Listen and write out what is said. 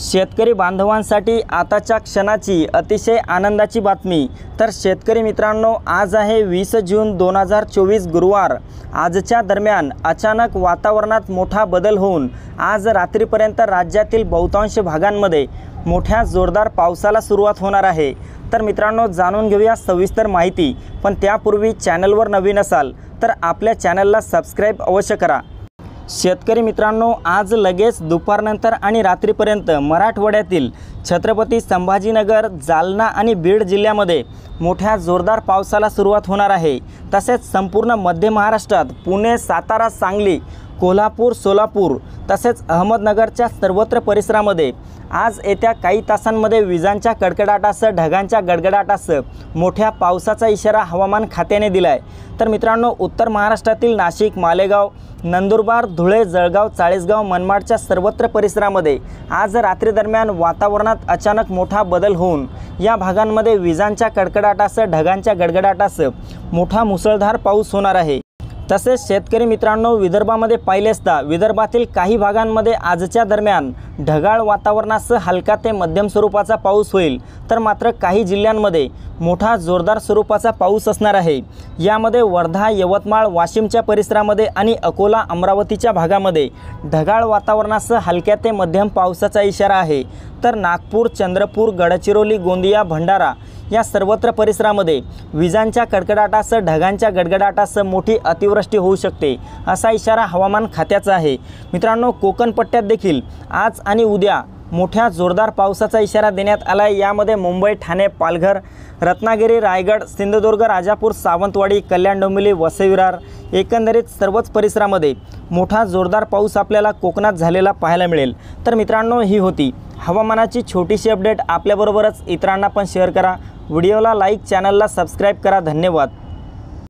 शेतकरी बांधवांसाठी आताच्या क्षणाची अतिशय आनंदाची बातमी। तर शेतकरी मित्रांनो, आज आहे 20 जून 2024 गुरुवार। आजच्या दरम्यान अचानक वातावरणात मोठा बदल होऊन आज रात्रीपर्यंत राज्यातील बहुतांश भागांमध्ये मोठ्या जोरदार पावसाला सुरुवात होणार आहे। तर मित्रांनो, जाणून घेऊया सविस्तर माहिती। पण त्यापूर्वी चॅनलवर नवीन असाल तर आपल्या चॅनलला सबस्क्राइब अवश्य करा। शेतकरी मित्रांनो, आज लगेच दुपारनंतर आणि रात्रीपर्यंत मराठवाड्यातील छत्रपती संभाजीनगर, जालना आणि बीड जिल्ह्यामध्ये मोठ्या जोरदार पावसाला सुरुवात होणार आहे। तसेच संपूर्ण मध्य महाराष्ट्रात पुणे, सातारा, सांगली, कोल्हापूर, सोलापूर तसेच अहमदनगरच्या सर्वत्र परिसरामध्ये आज येत्या काही तासांमध्ये विजांच्या कडकडाटासह ढगांच्या गडगडाटासह मोठ्या पावसाचा इशारा हवामान खात्याने दिला आहे। तर मित्रांनो, उत्तर महाराष्ट्रातील नाशिक, मालेगाव, नंदुरबार, धुळे, जळगाव, चाळीसगाव, मनमाडच्या सर्वत्र परिसरामध्ये आज रात्री दरम्यान वातावरणात अचानक मोठा बदल होऊन या भागांमध्ये विजांच्या कडकडाटासह ढगांच्या गडगडाटासह मोठा मुसळधार पाऊस होणार आहे। तसेच शेतकरी मित्रांनो, विदर्भामध्ये पाहिले असता विदर्भातील काही भागांमध्ये आजच्या दरम्यान ढगाळ वातावरणासह हलका ते मध्यम स्वरूपाचा पाऊस होईल। तर मात्र काही जिल्ह्यांमध्ये मोठा जोरदार स्वरूपाचा पाऊस असणार आहे। यामध्ये वर्धा, यवतमाळ, वाशिमच्या परिसरामध्ये आणि अकोला, अमरावतीच्या भागामध्ये ढगाळ वातावरणासह हलक्या ते मध्यम पावसाचा इशारा आहे। तर नागपूर, चंद्रपूर, गडचिरोली, गोंदिया, भंडारा या सर्वत्र परिसरामध्ये विजांच्या कडकडाटासह ढगांच्या गडगडाटासह मोठी अतिवृष्टी होऊ शकते, असा इशारा हवामान खात्याचा आहे। मित्रांनो, कोकण पट्ट्यात देखील आज आणि उद्या मोठ्या जोरदार पावसाचा इशारा देण्यात आला आहे। यामध्ये मुंबई, ठाणे, पालघर, रत्नागिरी, रायगड, सिंधुदुर्ग, राजापूर, सावंतवाडी, कल्याण, डोंबिवली, वसई विरार एकंदरीत सर्वच परिसरामध्ये मोठा जोरदार पाऊस आपल्याला कोकणात झालेला पाहायला मिळेल। तर मित्रांनो, ही होती हवामानाची छोटीशी अपडेट। आपल्याबरोबरच इतरांना पण शेअर करा। व्हिडिओला लाईक, चॅनलला सबस्क्राईब करा। धन्यवाद।